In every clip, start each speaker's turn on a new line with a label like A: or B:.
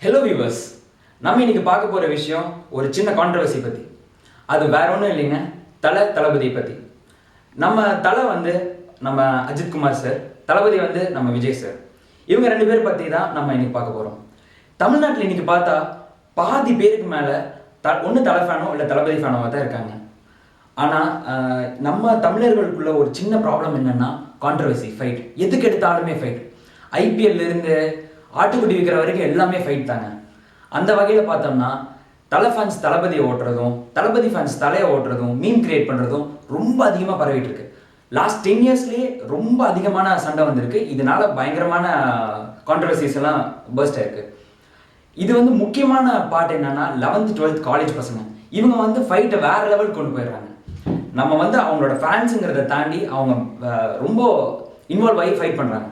A: Hello viewers, நம்ம இன்னைக்கு பார்க்க போகிற விஷயம் ஒரு சின்ன கான்ட்ரவர்சி பற்றி. அது வேற ஒன்றும் இல்லைங்க, தளபதி பற்றி. தலை நம்ம அஜித்குமார் சார், தளபதி நம்ம விஜய் சார். இவங்க ரெண்டு பேர் பற்றி தான் நம்ம இன்னைக்கு பார்க்க போகிறோம். தமிழ்நாட்டில் இன்னைக்கு பார்த்தா பாதி பேருக்கு மேலே ஒன்று தலை ஃபேனோ இல்லை தளபதி ஃபேனோவாக தான் இருக்காங்க. ஆனால் நம்ம தமிழர்களுக்குள்ள ஒரு சின்ன ப்ராப்ளம் என்னென்னா கான்ட்ரவர்சி, ஃபைட். எதுக்கு எடுத்தாலுமே ஃபைட். ஐபிஎல்லேருந்து ஆட்டுக்குட்டி விற்கிற வரைக்கும் எல்லாமே ஃபைட் தாங்க. அந்த வகையில் பார்த்தோம்னா தலை ஃபேன்ஸ் தளபதியை ஓட்டுறதும், தளபதி ஃபேன்ஸ் தலையை ஓட்டுறதும், மீம் கிரியேட் பண்ணுறதும் ரொம்ப அதிகமாக பரவிட்டு இருக்கு. லாஸ்ட் 10 இயர்ஸ்லேயே ரொம்ப அதிகமான சண்டை வந்திருக்கு. இதனால பயங்கரமான கான்ட்ரவர்சிஸ் எல்லாம் பர்ஸ்ட் ஆயிருக்கு. இது முக்கியமான பார்ட் என்னன்னா 11th 12th காலேஜ் பசங்க இவங்க ஃபைட்டை வேற லெவல் கொண்டு போயிடுறாங்க. நம்ம அவங்களோட ஃபேன்ஸுங்கிறத தாண்டி அவங்க ரொம்ப இன்வால்வ் ஆகி ஃபைட் பண்ணுறாங்க.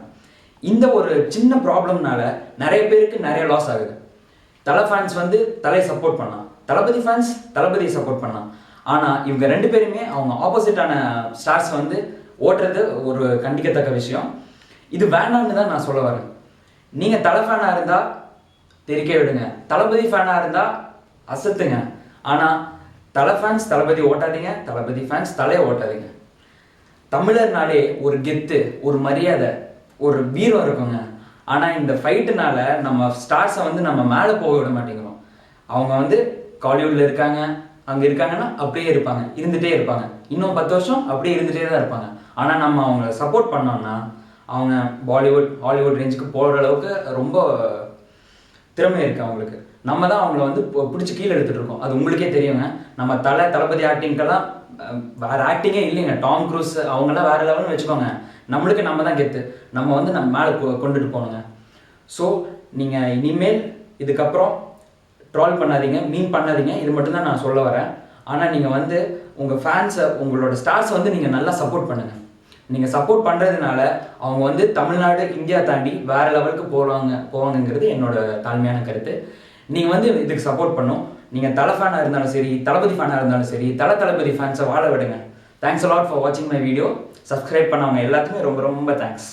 A: இந்த ஒரு சின்ன ப்ராப்ளம்னால நிறைய பேருக்கு நிறைய லாஸ் ஆகுது. தலை ஃபேன்ஸ் தலையை சப்போர்ட் பண்ணலாம், தளபதி ஃபேன்ஸ் தளபதியை சப்போர்ட் பண்ணலாம். ஆனால் இவங்க ரெண்டு பேருமே அவங்க ஆப்போசிட்டான ஸ்டார்ஸ் ஓட்டுறது ஒரு கண்டிக்கத்தக்க விஷயம். இது வேண்டாம்னு தான் நான் சொல்ல வரேன். நீங்கள் தலை ஃபேனாக இருந்தால் தெரிக்க விடுங்க, தளபதி ஃபேனாக இருந்தால் அசத்துங்க. ஆனால் தலை ஃபேன்ஸ் தளபதி ஓட்டாதீங்க, தளபதி ஃபேன்ஸ் தலையை ஓட்டாதீங்க. தமிழர்னாலே ஒரு கெத்து, ஒரு மரியாதை, ஒரு வீரம் இருக்குங்க. ஆனால் இந்த ஃபைட்டுனால நம்ம ஸ்டார்ஸை நம்ம மேலே போக விட மாட்டேங்கிறோம். அவங்க காலிவுட்டில் இருக்காங்க, அங்கே இருக்காங்கன்னா அப்படியே இருப்பாங்க, இருந்துகிட்டே இருப்பாங்க. இன்னும் 10 வருஷம் அப்படியே இருந்துகிட்டே தான் இருப்பாங்க. ஆனால் நம்ம அவங்கள சப்போர்ட் பண்ணோம்னா அவங்க பாலிவுட் ஹாலிவுட் ரேஞ்சுக்கு போகிற அளவுக்கு ரொம்ப திறமை இருக்குது அவங்களுக்கு. நம்ம தான் அவங்கள பிடிச்சி கீழே எடுத்துகிட்டு இருக்கோம். அது உங்களுக்கே தெரியுங்க. நம்ம தளபதி ஆக்டிங்கெல்லாம் வேறு ஆக்டிங்கே இல்லைங்க. டாம் க்ரூஸ் அவங்கெல்லாம் வேறு லெவல்னு வச்சுக்கோங்க. நம்மளுக்கு நம்ம தான் கெத்து. நம்ம நம்ம மேலே கொண்டுட்டு போகணுங்க. ஸோ நீங்கள் இனிமேல் இதுக்கப்புறம் ட்ரால் பண்ணாதீங்க, மீன் பண்ணாதீங்க. இது மட்டும்தான் நான் சொல்ல வரேன். ஆனால் நீங்கள் உங்கள் ஃபேன்ஸை, உங்களோட ஸ்டார்ஸ் நீங்கள் நல்லா சப்போர்ட் பண்ணுங்கள். நீங்கள் சப்போர்ட் பண்ணுறதுனால அவங்க தமிழ்நாடு இந்தியா தாண்டி வேறு லெவலுக்கு போவாங்கங்கிறது என்னோட தாழ்மையான கருத்து. நீங்கள் இதுக்கு சப்போர்ட் பண்ணும். நீங்கள் தலை ஃபேனாக இருந்தாலும் சரி, தளபதி ஃபேனாக இருந்தாலும் சரி, தளபதி ஃபேன்ஸை வாழ விடுங்க. Thanks a lot for watching my video. Subscribe பண்ணவங்க எல்லாத்துக்குமே ரொம்ப ரொம்ப தேங்க்ஸ்.